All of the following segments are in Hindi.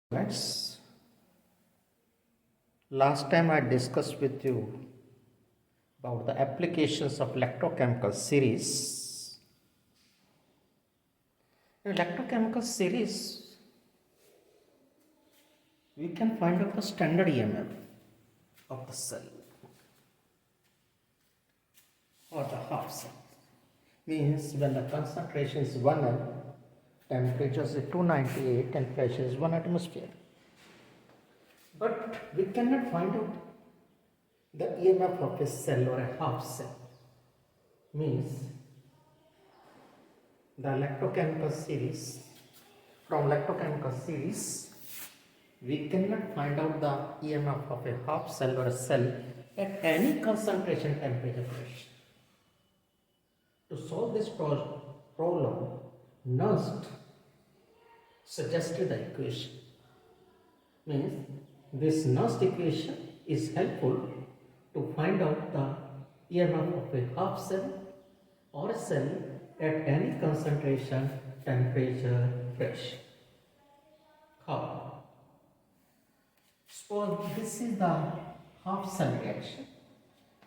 Friends, last time I discussed with you about the applications of electrochemical series. In electrochemical series, we can find out the standard EMF of the cell or the half cell. Means when the concentration is 1 m, temperature is 298 and pressure is 1 atmosphere. But we cannot find out the EMF of a cell or a half cell. Means the electrochemical series, from electrochemical series, we cannot find out the EMF of a half cell or a cell at any concentration, temperature, pressure. To solve this problem, Nernst suggested the equation. Means this Nernst equation is helpful to find out the EMF of a half cell or a cell at any concentration, temperature, pressure. How? Suppose this is the half cell reaction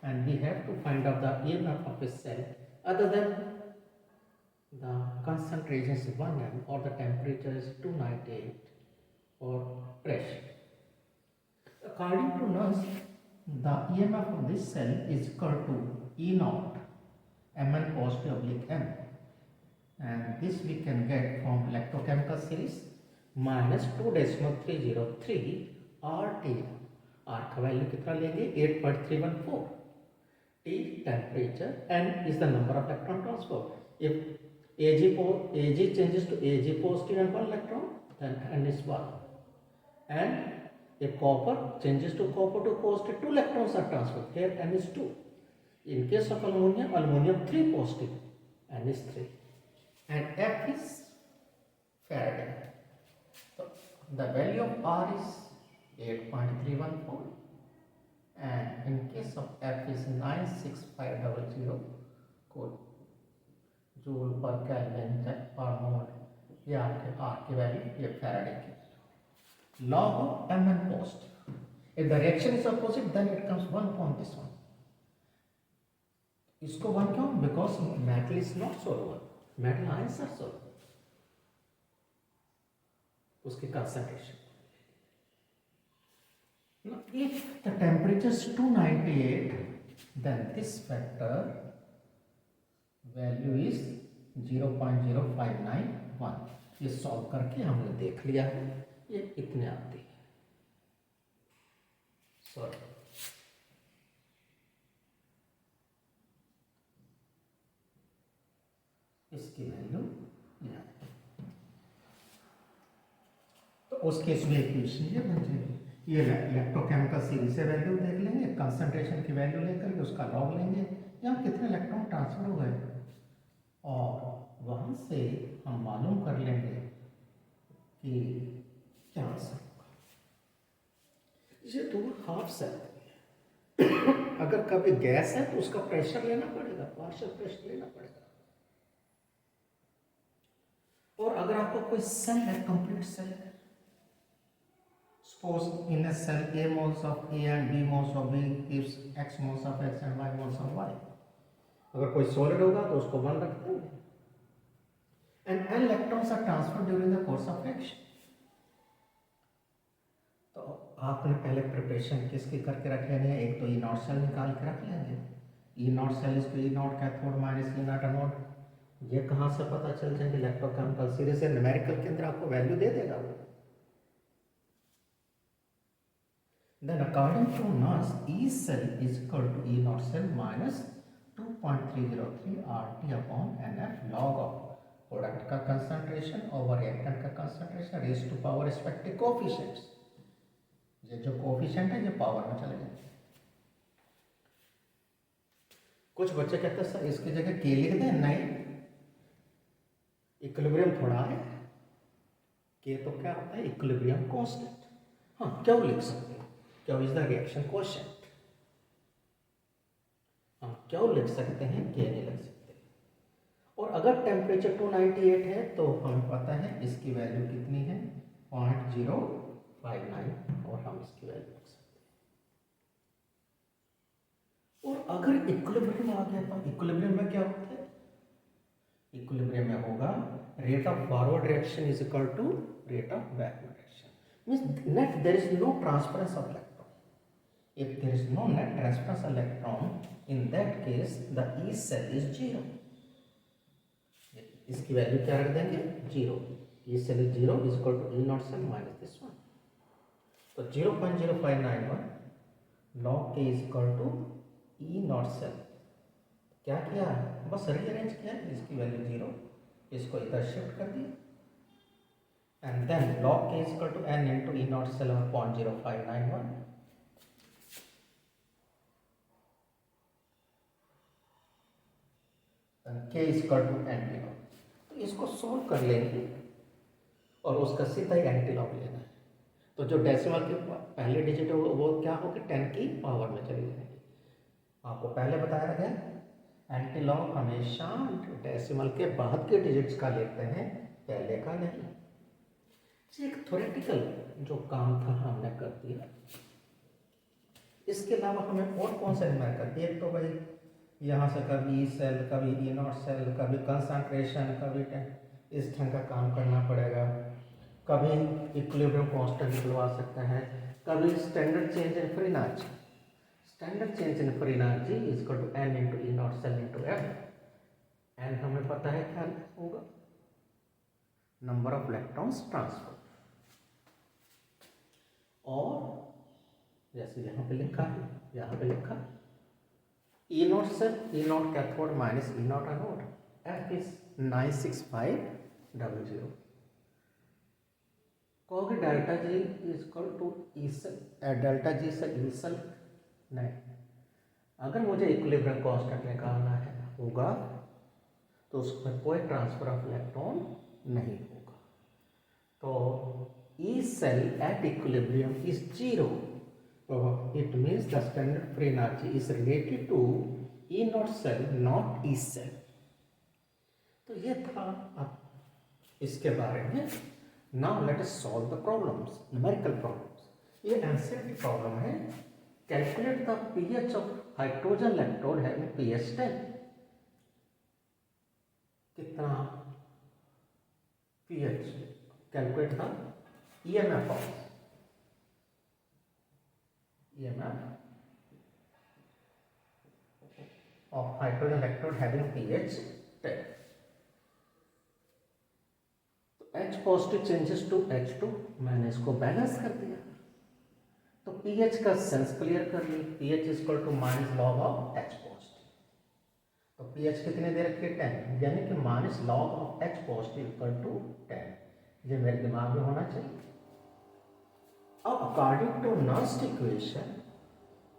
and we have to find out the EMF of a cell other than the concentration is 1 m or the temperature is 298 or pressure. According to Nernst, the EMF of this cell is equal to E naught Mn positive oblique M, and this we can get from electrochemical series minus 2.303 RT. R का वैल्यू कितना लेंगे 8.314. T temperature, N is the number of electron transfer. If Ag changes to Ag positive and 1 electron, then N is 1. And if copper changes to copper to positive, 2 electrons are transferred. Here N is 2. In case of aluminum 3 positive, N is 3. And F is Faraday. So the value of R is 8.314. And in case of F is 96500 joule पर केल्विन पर मोल, ये आपके R की वैल्यू, ये फैराडे की. Log of Mn positive. If the reaction is opposite, then it comes 1 upon this one. इसको 1 क्यों? Because metal is not soluble. Metal ions are soluble. उसकी concentration. Now, if the temperature is 298, then this factor value is 0.0591. ये सॉल्व करके हमने देख लिया है, ये इतने आती है. सॉरी, इसकी वैल्यू तो उस केस में इक्वेशन ये बन जाएगी. ये इलेक्ट्रोकेमिकल सीरीज से वैल्यू देख लेंगे, कंसंट्रेशन की वैल्यू लेकर के उसका लॉग लेंगे, यहाँ कितने इलेक्ट्रॉन ट्रांसफर हो गए, और वहाँ से हम मालूम कर लेंगे कि क्या आंसर होगा. ये तो हाफ सेल अगर कभी गैस है तो उसका प्रेशर लेना पड़ेगा, पार्शियल प्रेशर लेना पड़ेगा. और अगर आपको कोई सेल है, कंप्लीट सेल है, suppose in a cell A moles of A and B moles of B gives X moles of X and Y moles of Y. अगर कोई सॉलिड होगा तो उसको 1 रख देंगे. And n electrons are transferred during the course of reaction. तो आपने पहले प्रिपरेशन किसकी करके रख लेनी है. एक तो ई नॉट सेल निकाल के रख लेंगे. E naught cell is E naught cathode minus E naught anode. ये कहाँ से पता चल जाएंगे? इलेक्ट्रोकेमिकल सीरीज से न्यूमेरिकल के अंदर आपको वैल्यू दे देगा वो. Then according to Nernst, E cell is equal to E naught cell minus 2.303 RT upon NF log of product का कंसंट्रेशन और रिएक्टेंट का concentration raise to power respective coefficients. ये जो कोएफिशिएंट है ये पावर में चले जाएंगे. कुछ बच्चे कहते हैं सर इसकी जगह के लिख दें. नहीं, इक्विलिब्रियम थोड़ा है, के तो क्या होता है इक्विलिब्रियम कांस्टेंट. हाँ, क्यों लिख सकते हैं, क्यों इज द रिएक्शन कोएफिशिएंट. हम क्यों लिख सकते हैं, के नहीं लिख सकते. और अगर टेम्परेचर 298 है तो हमें पता है इसकी वैल्यू कितनी है, 0.0 0.059 और हम इसकी वैल्यू रख सकते हैं। और अगर इक्विलिब्रियम आ गया तो इक्विलिब्रियम में क्या होता है? इक्विलिब्रियम में होगा rate of forward reaction is equal to rate of backward reaction. Means net there is no transference of electron. If there is no net transference of electron, in that case the E cell is 0. इसकी वैल्यू क्या रख देंगे? 0. E cell is 0 is equal to E naught cell minus this one. तो 0.0591 log K is equal to E naught cell. क्या किया? बस रीअरेंज किया, इसकी वैल्यू 0, इसको इधर शिफ्ट कर दिया and then log K is equal to N into E naught cell over 0.0591. K is equal to anti log. तो इसको सोल्व कर लेंगे और उसका सीधा ही एंटी लॉग लेना है। तो जो डेसिमल के पहले डिजिट है वो क्या होगी? 10 की पावर में चली जाएगी। आपको पहले बताया गया एंटी लॉग हमेशा डेसिमल के बाद के डिजिट्स का लेते हैं, पहले का नहीं। एक थ्योरेटिकल जो काम था हमने कर दिया। इसके अलावा हमें और कौन सा निर्णय कर दिया? एक तो भाई यहाँ से कभी सेल, कभी ई नॉट सेल, कभी कंसंट्रेशन, कभी इस ढंग का काम करना पड़ेगा, कभी इक्विलिब्रियम कांस्टेंट निकलवा सकते हैं, कभी standard change in free energy. Standard change in free energy is equal to n into E naught cell into F. N हमें पता है क्या होगा? Number of electrons transfer. और जैसे यहाँ पे लिखा है, यहाँ पे लिखा E naught cell, E naught cathode minus E naught anode. F is 96500. कहोगे delta G is equal to E cell, delta G से E cell नहीं। अगर मुझे इक्विलिब्रियम कांस्टेंट निकालना है होगा तो उसमें कोई ट्रांसफर ऑफ इलेक्ट्रॉन नहीं होगा। तो E cell at equilibrium is 0. It means the standard free energy is related to E naught cell, not E cell. तो ये था अब इसके बारे में। Now let us solve the problems, numerical problems. ये एंसेंट प्रॉब्लम है। Calculate the pH of hydrogen electrode having pH 10. कितना pH? Calculate the EMF of hydrogen electrode having pH 10. तो H positive changes to H2, मैंने इसको बैलेंस कर दिया। तो pH का सेंस क्लियर कर ली। pH is equal to minus log of H positive. तो pH कितने दे रखी है? 10, यानी कि minus log of H positive equal to 10। ये मेरे दिमाग में होना चाहिए। अब according to Nernst equation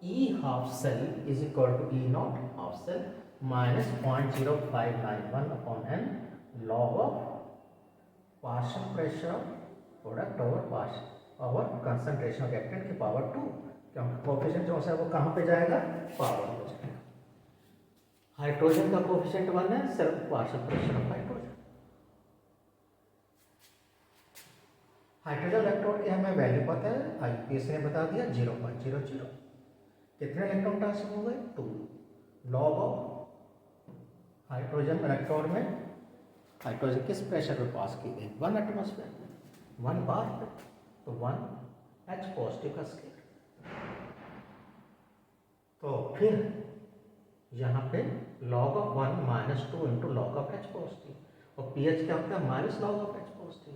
E half cell is equal to E naught half cell minus 0.0591 upon n log of partial pressure product over partial over concentration of reactant की पावर 2, क्योंकि कोफिशिएंट जो है वो कहाँ पे जाएगा? पावर में जाएगा। हाइड्रोजन का कोफिशिएंट 1 है, सिर्फ partial pressure of hydrogen. Hydrogen electrode की हमें वैल्यू पता है, आईपीएस ने बता दिया 0.00। कितने इलेक्ट्रॉन ट्रांसफर हो गए? 2। लॉग ऑफ हाइड्रोजन इलेक्ट्रोड में हाइड्रोजन किस प्रेशर पर पास की गई? 1 एटमॉस्फेयर, 1 बार पे, तो 1 H पॉजिटिव का स्केल। तो फिर यहाँ पे log of 1 minus 2 into log of H positive, और pH क्या होता है? Minus log of H positive,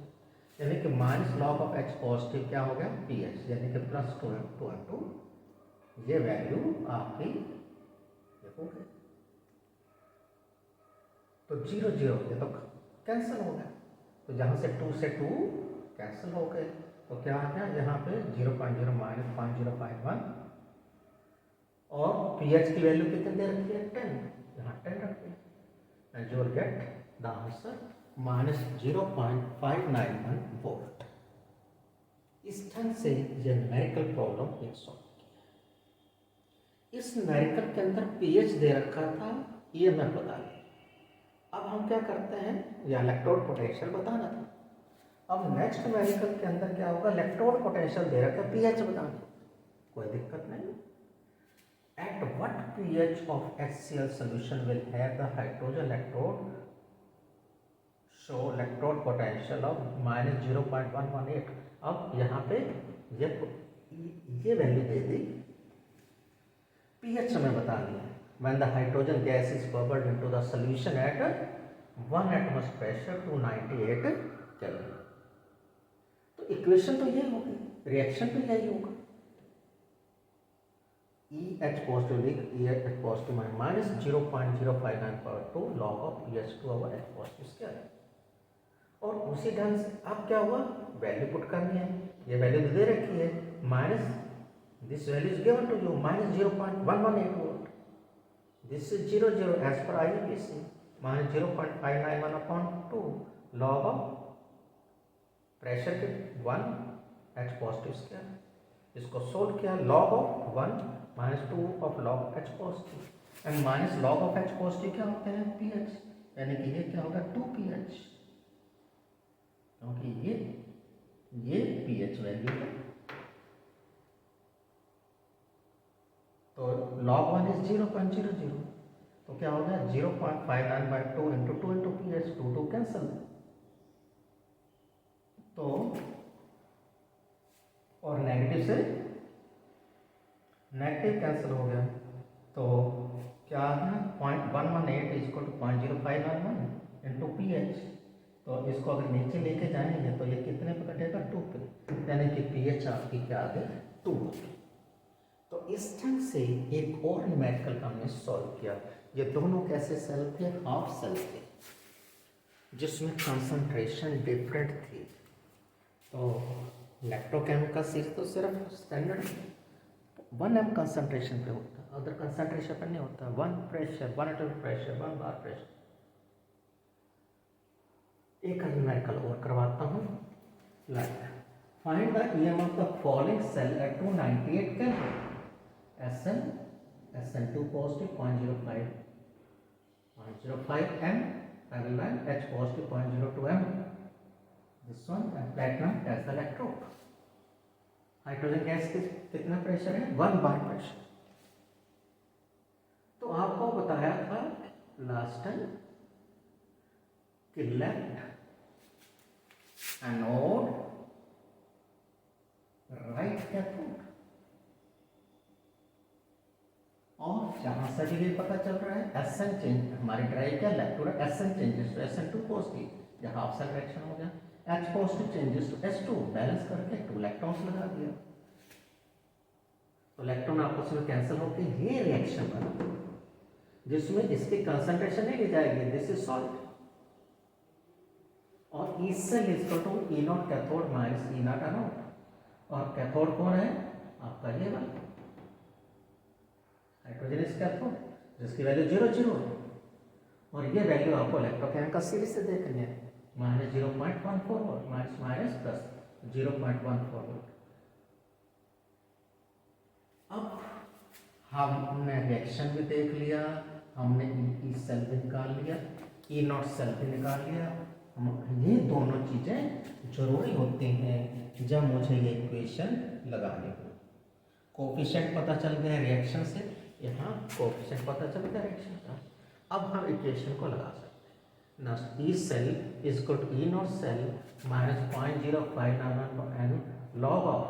यानी कि minus log of H positive क्या हो गया? pH, यानी कि प्लस 2 इंटू ये वैल्यू आपकी देखोगे तो 0 0, ये तो कैंसिल हो गया। तो जहाँ से 2 से 2 कैंसिल हो गए, तो क्या आ गया यहाँ पे 0.0 माइनस 0.051, और pH की वैल्यू कितनी दे रखी है? 10, यहाँ 10 रखते हैं, and you will get the answer minus 0.591 volt. इस ढंग से ये न्यूमेरिकल प्रॉब्लम एक सॉल्व। इस न्यूमेरिकल के अंदर pH दे रखा था, EMF बता लिया। अब हम क्या करते हैं? या इलेक्ट्रोड पोटेंशियल बताना था, अब नेक्स्ट न्यूमेरिकल के अंदर क्या होगा, इलेक्ट्रोड पोटेंशियल दे रखा है, पीएच बताना, कोई दिक्कत नहीं। At what pH of HCl solution will have the hydrogen electrode show electrode potential of -0.118। अब यहाँ पे ये वैल्यू दे दी, pH हमें बता दिया। When the hydrogen gas is bubbled into the solution at 1 atmosphere pressure to 98 Kelvin। तो इक्वेशन तो ये होगी, रिएक्शन तो यही होगा। EH positive लिख, EH positive minus 0.059/2 log of EH2/H positive square. और उसी ढंग से अब क्या हुआ, वैल्यू पुट करनी है, ये वैल्यू दे रखी है, minus this value is given to you -0.118 volt, this is 00 as per IUPAC, -0.591/2 log of pressure के 1 H पॉजिटिव स्क्वायर। इसको सोल्व किया, log of 1 -2 of log H positive and minus log of H positive क्या होता है, pH, यानी कि ये क्या होगा 2pH, क्योंकि ये pH वैल्यू है। तो log 1 इज 0.00, तो क्या होगा 0.59/2 इंटू 2 इंटू pH, 2 कैंसल, तो और नेगेटिव से नेगेटिव कैंसिल हो गया, तो क्या आ गया 0.118 is equal to 0.0591 into pH। तो इसको अगर नीचे लेके जाएंगे तो ये कितने पे कटेगा, 2 पे, यानी कि pH आपकी क्या आ गई 2 होगी। तो इस ढंग से एक और न्यूमेरिकल हमने सॉल्व किया। ये दोनों कैसे सेल थे, हाफ सेल थे, जिसमें कंसंट्रेशन डिफरेंट थी। तो इलेक्ट्रोकेमिकल सीरीज तो सिर्फ स्टैंडर्ड 1 m कंसंट्रेशन पे होता है, अदर कंसंट्रेशन पर नहीं होता। 1 pressure, 1 atomic pressure, 1 bar pressure. एक न्यूमेरिकल और करवाता हूँ, like find the EM of the following cell at 298 kelvin, SN2 positive 0.05 m, parallel H positive 0.02 m, this one, and platinum as the electrode. Hydrogen gas के कितना प्रेशर है, 1 बार प्रेशर। तो आपको बताया था लास्ट टाइम कि लेफ्ट एनोड राइट कैथोड, और जहां से भी ये पता चल रहा है SN चेंज, हमारी ड्राइव क्या electrode SN changes to SN2 positive, जहां हाफ सेल रिएक्शन हो गया, H positive changes to S2, balance करके 2 इलेक्ट्रॉन्स लगा दिया, तो इलेक्ट्रॉन आपस में कैंसिल होकर ये रिएक्शन बना, जिसमें इसकी कंसंट्रेशन नहीं ली जाएगी, दिस इज सॉल्ट, और E cell is equal to E naught cathode minus E naught anode, और कैथोड कौन है आपका ये वाला हाइड्रोजन इज कैथोड, जिसकी वैल्यू 0 है, और ये वैल्यू आपको इलेक्ट्रोकेमिकल सीरीज से देखनी है, -0.14 वोल्ट माइनस प्लस 0.14 वोल्ट। अब हमने रिएक्शन भी देख लिया, हमने E सेल भी निकाल लिया, E नॉट सेल भी निकाल लिया। ये दोनों चीज़ें जरूरी होती हैं जब मुझे ये इक्वेशन लगानी हो। कोफिशिएंट पता चल गया रिएक्शन से, यहाँ कोफिशिएंट पता चल गया रिएक्शन का। अब हम इक्वेशन को लगा सकते हैं ना, E cell is equal to E naught cell minus 0.0591 n log of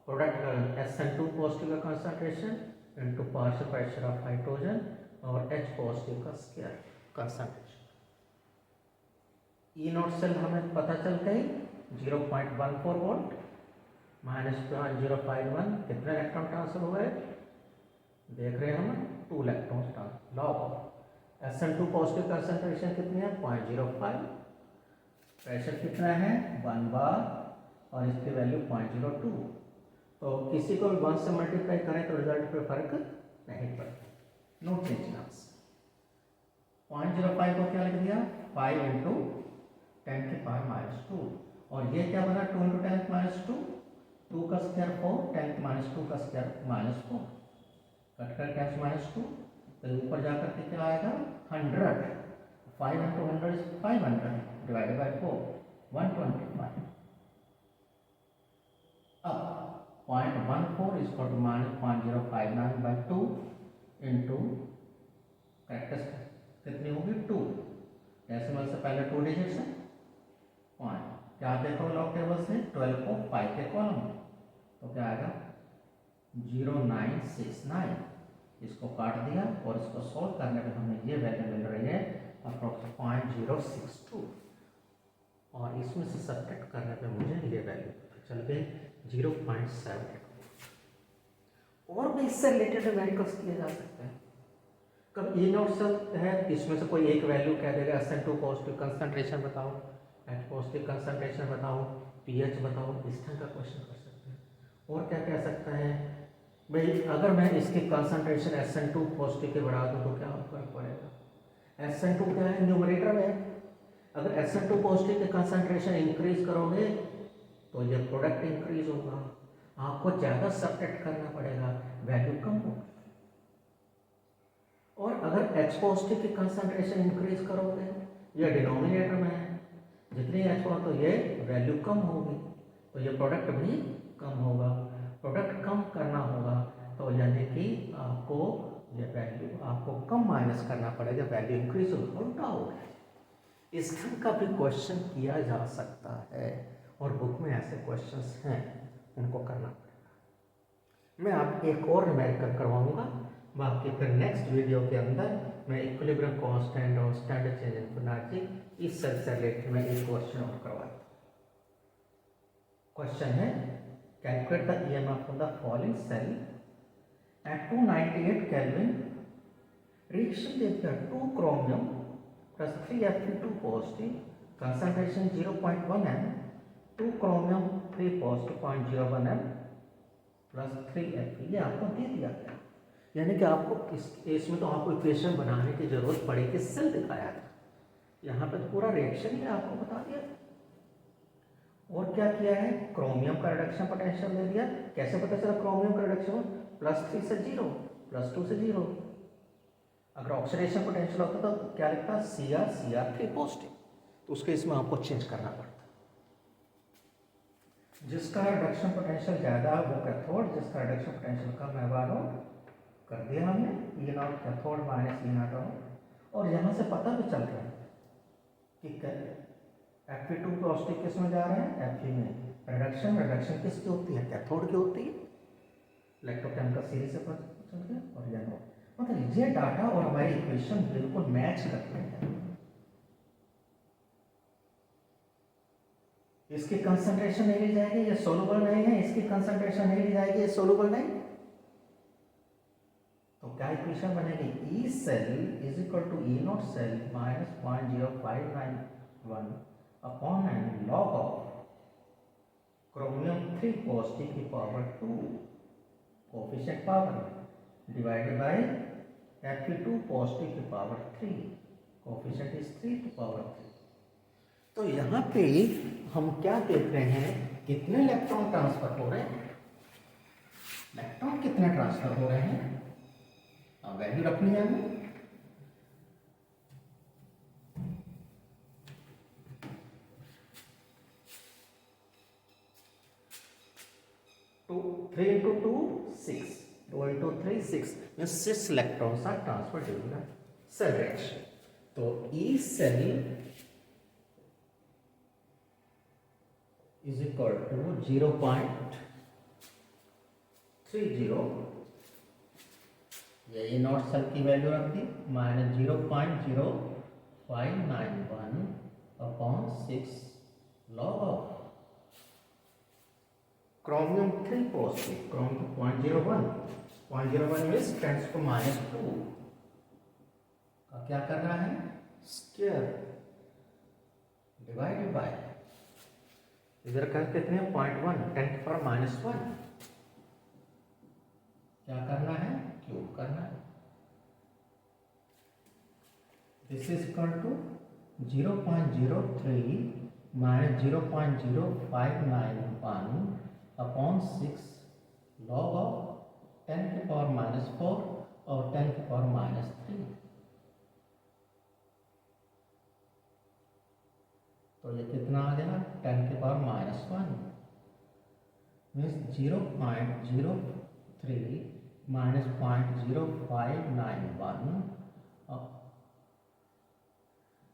product SN2 positive का concentration into partial pressure of hydrogen और H पॉजिटिव का square concentration. E naught cell हमें पता चल गई 0.14 वोल्ट माइनस 0.051, कितने इलेक्ट्रॉन ट्रांसफर हुए देख रहे हैं हम, 2 electron transfer. Log of SN2 positive concentration कितनी है 0.05, प्रेशर कितना है 1 बार, और इसकी वैल्यू 0.02। तो किसी को भी 1 से मल्टीप्लाई करें तो रिजल्ट पे फर्क नहीं पड़ता, नो चेंज इन आंसर। 0.05 को क्या लिख दिया 5 इंटू 10⁻², और ये क्या बना 2 इंटू 10⁻², 2 का स्क्वायर 4, 10⁻² का स्क्वायर -4, कट कर 10⁻², तो ऊपर जाकर के क्या आएगा 100, 5 इंटू 100 इज 500 डिवाइडेड बाई 4, 125। अब 0.14 इज इक्वल टू -0.059/2 इंटू करेक्टर कितनी होगी 2, डेसिमल से पहले 2 डिजिट्स है पॉइंट, क्या देखो लॉग टेबल से 12 को 5 के कॉलम में, तो क्या आएगा 0969। इसको काट दिया और इसको सॉल्व करने पे हमें ये वैल्यू मिल रही है अप्रोक्स 0.062, और इसमें से सब्ट्रैक्ट करने पे मुझे ये वैल्यू पता चल गई 0.7। और भी इससे रिलेटेड न्यूमेरिकल्स किए जा सकते हैं। कब ई नोट सेल है, इसमें से कोई एक वैल्यू कह देगा SN2 पॉजिटिव कंसंट्रेशन बताओ, H पॉजिटिव कंसंट्रेशन बताओ, pH बताओ, इस तरह का क्वेश्चन कर सकते हैं। और क्या कह सकता है भाई, अगर मैं इसकी कंसंट्रेशन SN2 पॉजिटिव के बढ़ा दूँ तो क्या फर्क पड़ेगा। SN2 क्या है, न्यूमरेटर में, अगर SN2 पॉजिटिव के कंसंट्रेशन इंक्रीज करोगे तो ये प्रोडक्ट इंक्रीज होगा, आपको ज़्यादा सब्ट्रैक्ट करना पड़ेगा, वैल्यू कम होगी। और अगर H पॉजिटिव की कंसंट्रेशन इंक्रीज करोगे, ये डिनोमिनेटर में है, जितनी H हो तो ये वैल्यू कम होगी, तो ये प्रोडक्ट भी कम होगा। प्रोडक्ट कम करना होगा तो यानी कि आपको ये वैल्यू आपको कम माइनस करना पड़ेगा, वैल्यू इंक्रीज होगा, उल्टा होगा। इस ढंग का भी क्वेश्चन किया जा सकता है और बुक में ऐसे क्वेश्चंस हैं, उनको करना पड़ेगा। मैं आप एक और न्यूमेरिकल करवाऊंगा, बाकी फिर नेक्स्ट वीडियो के अंदर मैं इक्विलिब्रियम कांस्टेंट और स्टैंडर्ड चेंज इन फिबोनाची इस सेल से रिलेटेड मैं एक क्वेश्चन और करवाता हूँ। क्वेश्चन है calculate the EMF of the following cell at 298 kelvin, reaction with the 2 chromium plus 3 Fe2 positive, concentration 0.1 m, 2 chromium 3 positive 0.01 m plus 3 Fe, ये आपको दे दिया गया। यानी कि आपको इसमें तो आपको इक्वेशन बनाने की जरूरत पड़ेगी, सेल दिखाया था, यहाँ पे तो पूरा रिएक्शन ही आपको बता दिया। और क्या किया है, क्रोमियम का रिडक्शन पोटेंशियल दे दिया। कैसे पता चला क्रोमियम का रिडक्शन, +3 से 0, +2 से 0। अगर ऑक्सीडेशन पोटेंशियल होता तो क्या लिखता, Cr3 पॉजिटिव, तो उसके इसमें आपको चेंज करना पड़ता। जिसका रिडक्शन पोटेंशियल ज़्यादा है वो कैथोड, जिसका रिडक्शन पोटेंशियल कम है वो एनोड। कर दिया हमने, E naught cathode minus E naught anode. और यहाँ से पता भी चल रहा है कि Fe2 पॉजिटिव किस में जा रहा है, Fe में। रिडक्शन किसकी होती है, कैथोड की होती है, इलेक्ट्रोकेमिकल सीरीज से पता चल गया। और यह नोड, मतलब ये डाटा और हमारी इक्वेशन बिल्कुल मैच करते हैं। इसकी कंसंट्रेशन नहीं ली जाएगी, ये सोलुबल नहीं है, इसकी कंसंट्रेशन नहीं ली जाएगी, ये सोलुबल नहीं। तो क्या इक्वेशन बनेगी, E cell is equal to E naught cell minus 0.0591 upon n log of chromium 3 positive की power 2 coefficient power divided by Fe2 positive की पावर 3 कोफिशिएंट इज 3 की पावर 3। तो यहाँ पे हम क्या देख रहे हैं, कितने इलेक्ट्रॉन ट्रांसफर हो रहे हैं, इलेक्ट्रॉन कितने ट्रांसफर हो रहे हैं, अब वैल्यू रखनी है हमें। Three into two 6, 2 into 3 6, means 6 electrons are transfer during the cell reaction. तो E cell is equal to 0.30, ये ई नॉट सेल की वैल्यू रख दी, minus 0.0591 upon 6 log of chromium 3 positive, chromium 0.01 means 10⁻² का क्या करना है, स्क्वायर डिवाइडेड बाय, इधर कर कितने 0.1, 10⁻⁻1, क्या करना है, क्यूब करना है। This is equal to 0.03 minus 0.0591 upon 6 log of 10⁻⁴ और 10⁻⁻3। तो तो ये कितना आ गया 10⁻⁻1 means 0.03 minus 0.0591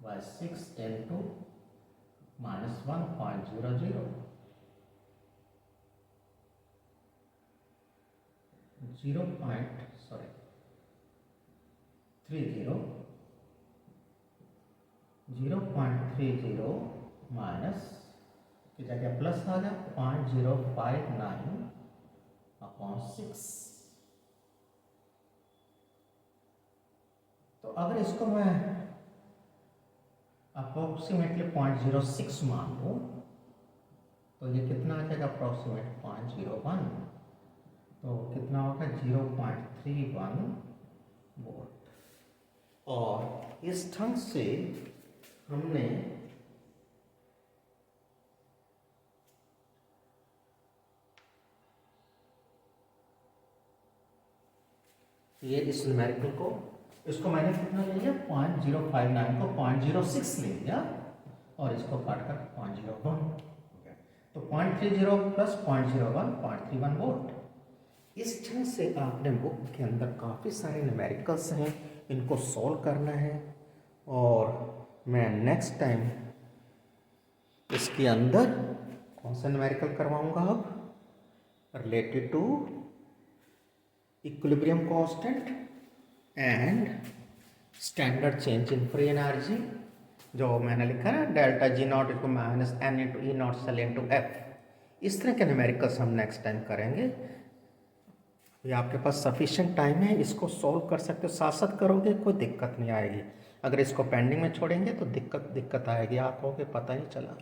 by 6 into minus 1.00 0.30 minus की जगह प्लस आ गया 0.059/6। तो अगर इसको मैं अप्रोक्सीमेटली 0.06 मान लूँ तो ये कितना आ जाएगा अप्रोक्सीमेट 0.01, तो कितना होगा 0.31 वोल्ट। और इस ढंग से हमने ये इस न्यूमेरिकल को, इसको मैंने कितना ले लिया 0.059 को 0.06 ले लिया और इसको काटकर 0.01, तो 0.30 प्लस 0.01 0.31 वोल्ट। इस ढंग से आपने बुक के अंदर काफ़ी सारे न्यूमेरिकल्स हैं, इनको सॉल्व करना है। और मैं नेक्स्ट टाइम इसके अंदर कौन सा न्यूमेरिकल करवाऊंगा अब related to equilibrium constant and standard change in free energy, जो मैंने लिखा है delta G0 = -n × E0 cell × F। इस तरह के न्यूमेरिकल्स हम नेक्स्ट टाइम करेंगे। ये आपके पास सफिशिएंट टाइम है, इसको सॉल्व कर सकते हो, साथ साथ करोगे कोई दिक्कत नहीं आएगी। अगर इसको पेंडिंग में छोड़ेंगे तो दिक्कत आएगी, आप कहोगे पता नहीं चला।